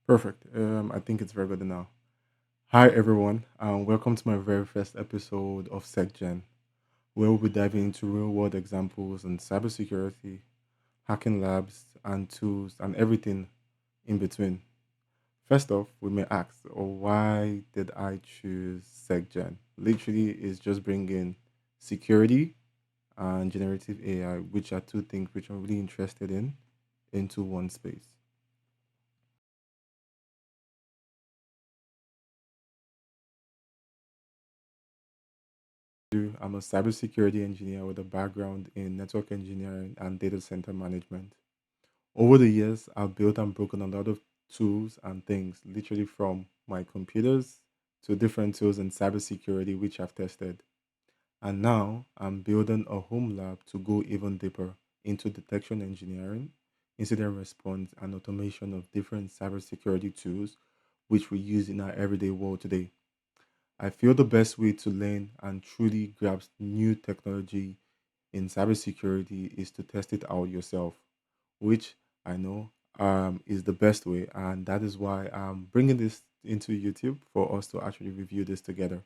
Perfect. I think it's very good now. Hi, everyone. Welcome to my very first episode of SecGen, where we'll be diving into real world examples in cybersecurity, hacking labs, and tools, and everything in between. First off, we may ask, why did I choose SecGen? Literally, it's just bringing security and generative AI, which are two things which I'm really interested in, into one space. I'm a cybersecurity engineer with a background in network engineering and data center management. Over the years, I've built and broken a lot of tools and things, literally from my computers to different tools in cybersecurity, which I've tested. And now I'm building a home lab to go even deeper into detection engineering, incident response, and automation of different cybersecurity tools, which we use in our everyday world today. I feel the best way to learn and truly grasp new technology in cybersecurity is to test it out yourself, which I know is the best way. And that is why I'm bringing this into YouTube for us to actually review this together.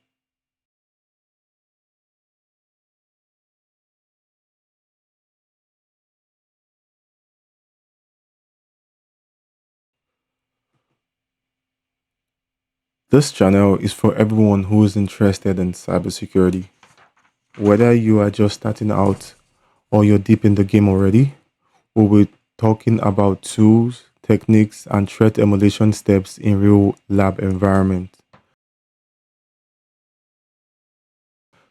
This channel is for everyone who is interested in cybersecurity. Whether you are just starting out or you're deep in the game already, we'll be talking about tools, techniques, and threat emulation steps in real lab environment.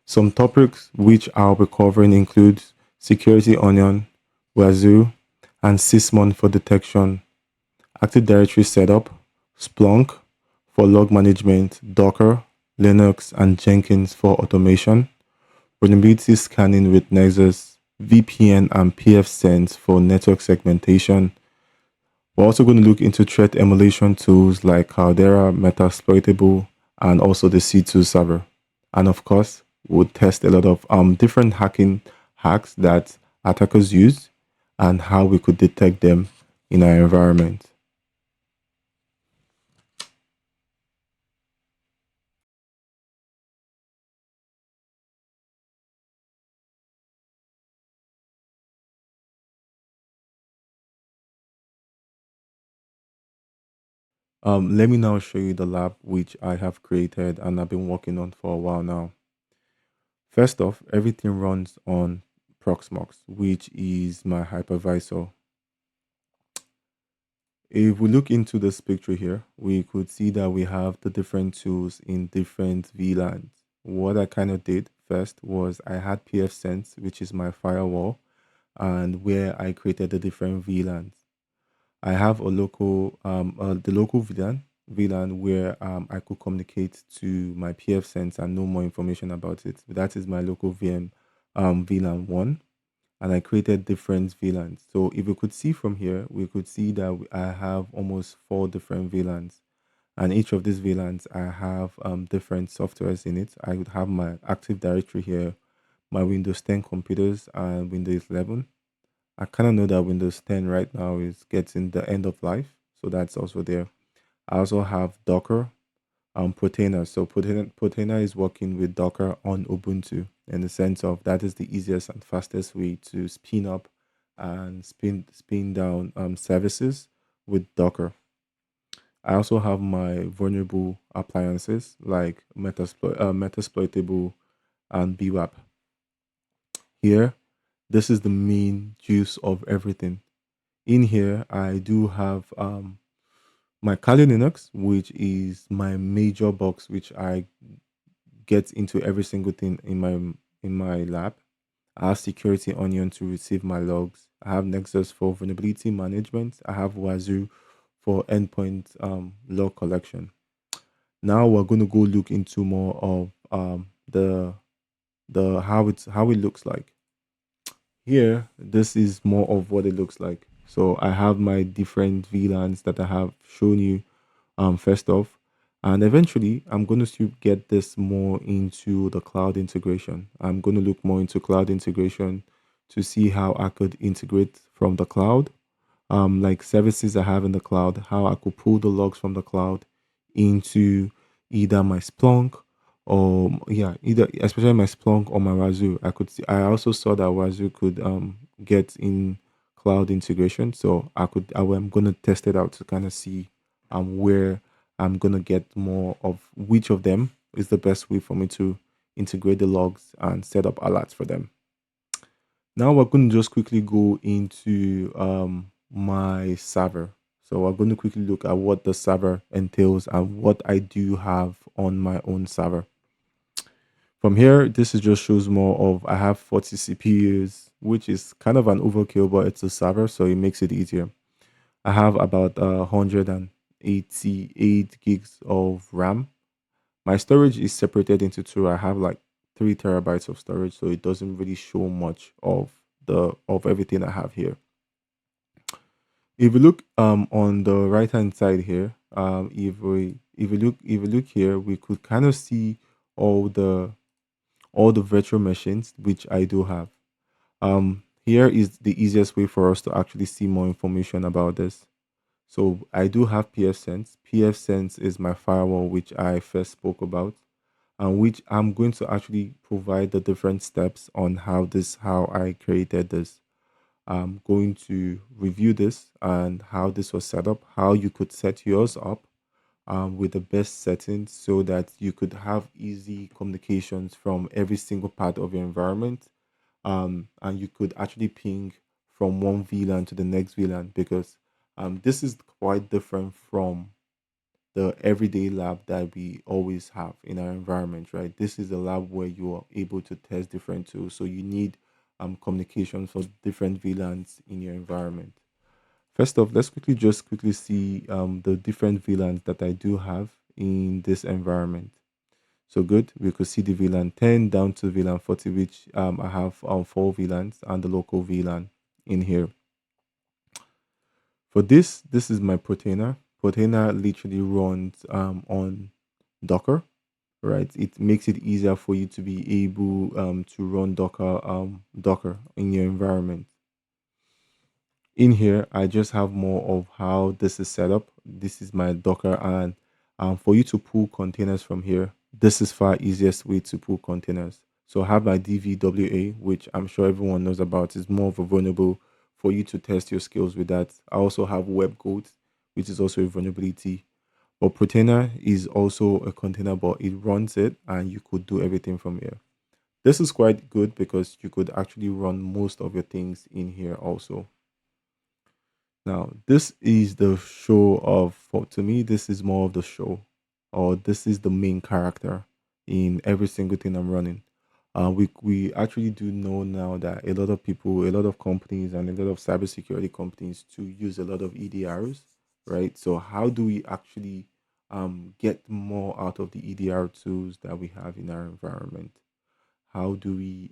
Some topics which I'll be covering include security onion, Wazuh, and Sysmon for detection, Active Directory setup, Splunk for log management, Docker, Linux, and Jenkins for automation, vulnerability scanning with Nessus, VPN, and PfSense for network segmentation. We're also going to look into threat emulation tools like Caldera, Metasploitable, and also the C2 server. And of course, we'll test a lot of different hacking hacks that attackers use and how we could detect them in our environment. Let me now show you the lab which I have created and I've been working on for a while now. First off, everything runs on Proxmox, which is my hypervisor. If we look into this picture here, we could see that we have the different tools in different VLANs. What I kind of did first was I had PfSense, which is my firewall, and where I created the different VLANs. I have a the local VLAN where I could communicate to my PfSense and know more information about it. That is my local VM VLAN one, and I created different VLANs. So if you could see from here, we could see that I have almost four different VLANs, and each of these VLANs I have different softwares in it. I would have my Active Directory here, my Windows 10 computers, and Windows 11. I kind of know that Windows 10 right now is getting the end of life, so that's also there. I also have Docker, Portainer. So Portainer is working with Docker on Ubuntu in the sense of that is the easiest and fastest way to spin up and spin down services with Docker. I also have my vulnerable appliances like Metasploitable and BWAP. Here, this is the main juice of everything. In here, I do have my Kali Linux, which is my major box, which I get into every single thing in my lab. I have Security Onion to receive my logs. I have Nexus for vulnerability management. I have Wazuh for endpoint log collection. Now we're going to go look into more of the how it looks like. Here, this is more of what it looks like. So I have my different VLANs that I have shown you first off. And eventually, I'm going to get this more into the cloud integration. I'm going to look more into cloud integration to see how I could integrate from the cloud like services I have in the cloud, how I could pull the logs from the cloud into either my Splunk or yeah, either especially my Splunk or my Wazuh. I could see. I also saw that Wazuh could get in cloud integration, so I'm gonna test it out to kind of see where I'm gonna get more of which of them is the best way for me to integrate the logs and set up alerts for them. Now we're going to just quickly go into my server. So we're going to quickly look at what the server entails and what I do have on my own server. From here, this is just shows more of I have 40 CPUs, which is kind of an overkill, but it's a server, so it makes it easier. I have about 188 gigs of RAM. My storage is separated into two. I have like 3 terabytes of storage, so it doesn't really show much of everything I have here. If you look on the right hand side here, if we look here, we could kind of see all the virtual machines which I do have. Here is the easiest way for us to actually see more information about this. So I do have PfSense. PfSense is my firewall, which I first spoke about, and which I'm going to actually provide the different steps on how I created this. I'm going to review this and how this was set up, how you could set yours up with the best settings so that you could have easy communications from every single part of your environment. And you could actually ping from one VLAN to the next VLAN because this is quite different from the everyday lab that we always have in our environment, right? This is a lab where you are able to test different tools. So you need communication for different VLANs in your environment. First off, let's quickly see the different VLANs that I do have in this environment. So good, we could see the VLAN 10 down to VLAN 40, which I have 4 VLANs and the local VLAN in here. For this is my Proteiner. Proteiner literally runs on Docker, right? It makes it easier for you to be able to run Docker in your environment. In here, I just have more of how this is set up. This is my Docker, and for you to pull containers from here, this is far easiest way to pull containers. So I have my DVWA, which I'm sure everyone knows about. Is more of a vulnerable for you to test your skills with that. I also have web code, which is also a vulnerability. But Proteiner is also a container, but it runs it, and you could do everything from here. This is quite good because you could actually run most of your things in here also. Now, this is the show of, for to me, this is more of the show, or this is the main character in every single thing I'm running. We actually do know now that a lot of people, a lot of companies, and a lot of cybersecurity companies to use a lot of EDRs, right? So how do we actually get more out of the EDR tools that we have in our environment? How do we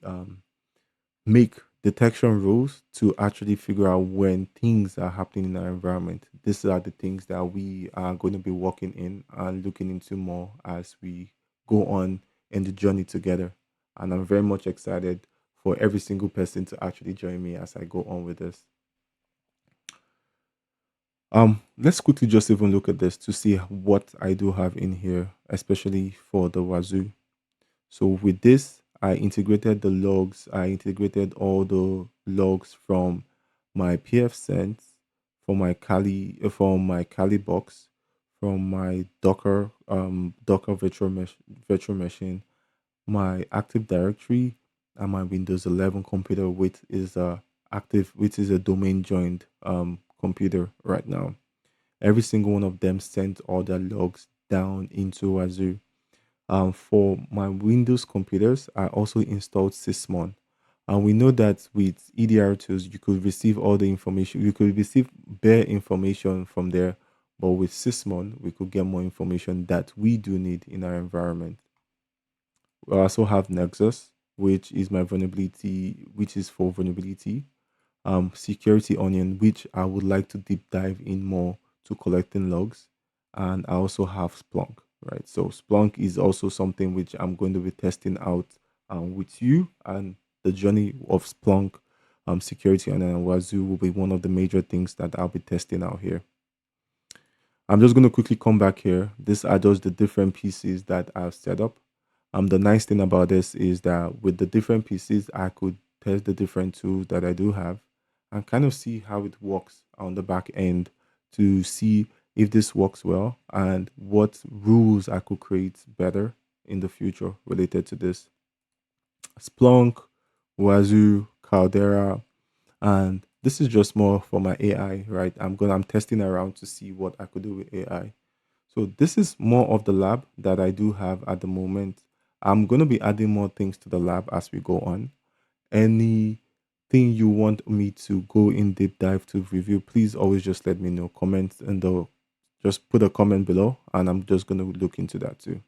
make detection rules to actually figure out when things are happening in our environment? These are the things that we are going to be working in and looking into more as we go on in the journey together. And I'm very much excited for every single person to actually join me as I go on with this. Let's quickly just even look at this to see what I do have in here, especially for the Wazuh. So with this, I integrated the logs. I integrated all the logs from my PfSense, from my Kali box, from my Docker virtual machine, my Active Directory, and my Windows 11 computer, which is a domain joined computer right now. Every single one of them sent all their logs down into Azure. For my Windows computers, I also installed Sysmon. And we know that with EDR tools, you could receive all the information, you could receive bare information from there. But with Sysmon, we could get more information that we do need in our environment. We also have Nexus, which is my vulnerability, which is for vulnerability. Security Onion, which I would like to deep dive in more to collecting logs. And I also have Splunk, right? So Splunk is also something which I'm going to be testing out with you, and the journey of Splunk security on Wazuh will be one of the major things that I'll be testing out here. I'm just going to quickly come back here. These are just the different pieces that I've set up. The nice thing about this is that with the different pieces, I could test the different tools that I do have and kind of see how it works on the back end to see if this works well and what rules I could create better in the future related to this. Splunk, Wazuh, Caldera, and this is just more for my AI, right? I'm testing around to see what I could do with AI. So this is more of the lab that I do have at the moment. I'm going to be adding more things to the lab as we go on. Anything you want me to go in deep dive to review, please always just let me know. Comment and just put a comment below, and I'm just going to look into that too.